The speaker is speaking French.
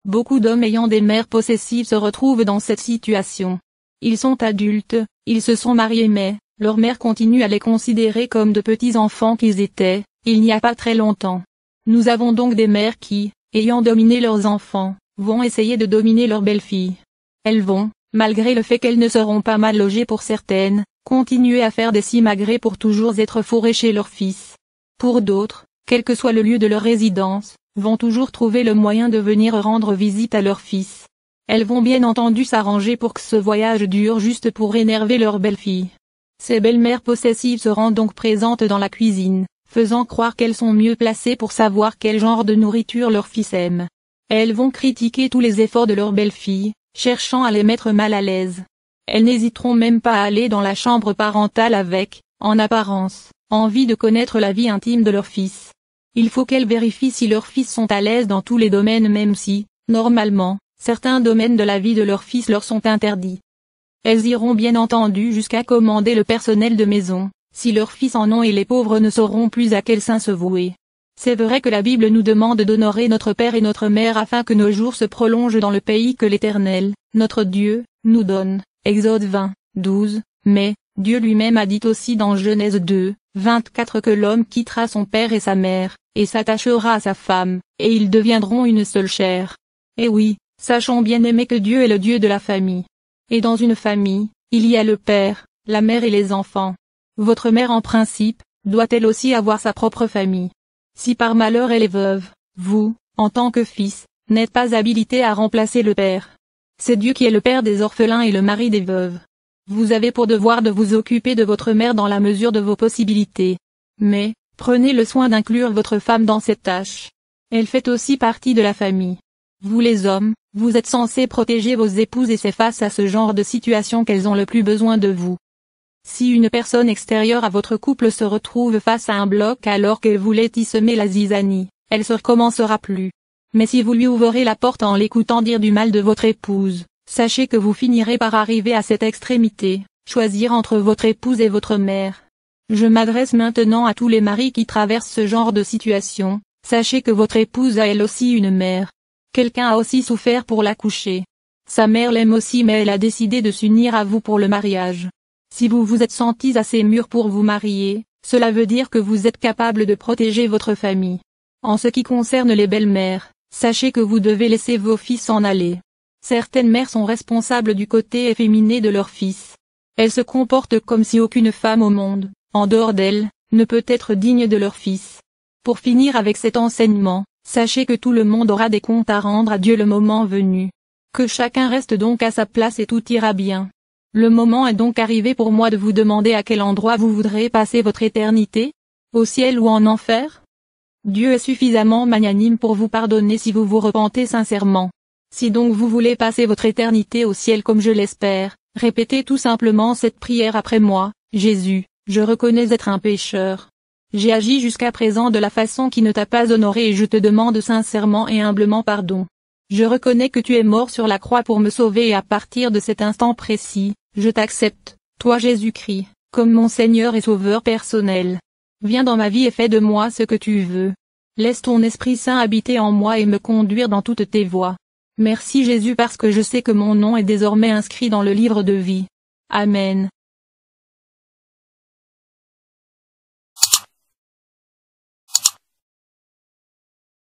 Beaucoup d'hommes ayant des mères possessives se retrouvent dans cette situation. Ils sont adultes, ils se sont mariés mais, leur mère continue à les considérer comme de petits enfants qu'ils étaient, il n'y a pas très longtemps. Nous avons donc des mères qui, ayant dominé leurs enfants, vont essayer de dominer leurs belles-filles. Elles vont, malgré le fait qu'elles ne seront pas mal logées pour certaines, continuer à faire des simagrées pour toujours être fourrées chez leurs fils. Pour d'autres, quel que soit le lieu de leur résidence, vont toujours trouver le moyen de venir rendre visite à leurs fils. Elles vont bien entendu s'arranger pour que ce voyage dure juste pour énerver leur belle-fille. Ces belles-mères possessives se rendent donc présentes dans la cuisine, faisant croire qu'elles sont mieux placées pour savoir quel genre de nourriture leur fils aime. Elles vont critiquer tous les efforts de leur belle-fille, cherchant à les mettre mal à l'aise. Elles n'hésiteront même pas à aller dans la chambre parentale avec, en apparence, envie de connaître la vie intime de leur fils. Il faut qu'elles vérifient si leurs fils sont à l'aise dans tous les domaines même si, normalement, certains domaines de la vie de leurs fils leur sont interdits. Elles iront bien entendu jusqu'à commander le personnel de maison, si leurs fils en ont et les pauvres ne sauront plus à quel saint se vouer. C'est vrai que la Bible nous demande d'honorer notre père et notre mère afin que nos jours se prolongent dans le pays que l'Éternel, notre Dieu, nous donne, Exode 20, 12, mais, Dieu lui-même a dit aussi dans Genèse 2, 24 que l'homme quittera son père et sa mère, et s'attachera à sa femme, et ils deviendront une seule chair. Et oui, sachons bien aimer que Dieu est le Dieu de la famille. Et dans une famille, il y a le père, la mère et les enfants. Votre mère en principe, doit elle aussi avoir sa propre famille. Si par malheur elle est veuve, vous, en tant que fils, n'êtes pas habilité à remplacer le père. C'est Dieu qui est le père des orphelins et le mari des veuves. Vous avez pour devoir de vous occuper de votre mère dans la mesure de vos possibilités. Mais, prenez le soin d'inclure votre femme dans cette tâche. Elle fait aussi partie de la famille. Vous les hommes, vous êtes censés protéger vos épouses et c'est face à ce genre de situation qu'elles ont le plus besoin de vous. Si une personne extérieure à votre couple se retrouve face à un bloc alors qu'elle voulait y semer la zizanie, elle se recommencera plus. Mais si vous lui ouvrez la porte en l'écoutant dire du mal de votre épouse, sachez que vous finirez par arriver à cette extrémité, choisir entre votre épouse et votre mère. Je m'adresse maintenant à tous les maris qui traversent ce genre de situation, sachez que votre épouse a elle aussi une mère. Quelqu'un a aussi souffert pour l'accoucher. Sa mère l'aime aussi mais elle a décidé de s'unir à vous pour le mariage. Si vous vous êtes sentis assez mûrs pour vous marier, cela veut dire que vous êtes capable de protéger votre famille. En ce qui concerne les belles-mères, sachez que vous devez laisser vos fils s'en aller. Certaines mères sont responsables du côté efféminé de leurs fils. Elles se comportent comme si aucune femme au monde, en dehors d'elles, ne peut être digne de leur fils. Pour finir avec cet enseignement, sachez que tout le monde aura des comptes à rendre à Dieu le moment venu. Que chacun reste donc à sa place et tout ira bien. Le moment est donc arrivé pour moi de vous demander à quel endroit vous voudrez passer votre éternité, au ciel ou en enfer? Dieu est suffisamment magnanime pour vous pardonner si vous vous repentez sincèrement. Si donc vous voulez passer votre éternité au ciel comme je l'espère, répétez tout simplement cette prière après moi. Jésus, je reconnais être un pécheur. J'ai agi jusqu'à présent de la façon qui ne t'a pas honoré et je te demande sincèrement et humblement pardon. Je reconnais que tu es mort sur la croix pour me sauver et à partir de cet instant précis, je t'accepte, toi Jésus-Christ, comme mon Seigneur et Sauveur personnel. Viens dans ma vie et fais de moi ce que tu veux. Laisse ton Esprit Saint habiter en moi et me conduire dans toutes tes voies. Merci Jésus parce que je sais que mon nom est désormais inscrit dans le livre de vie. Amen.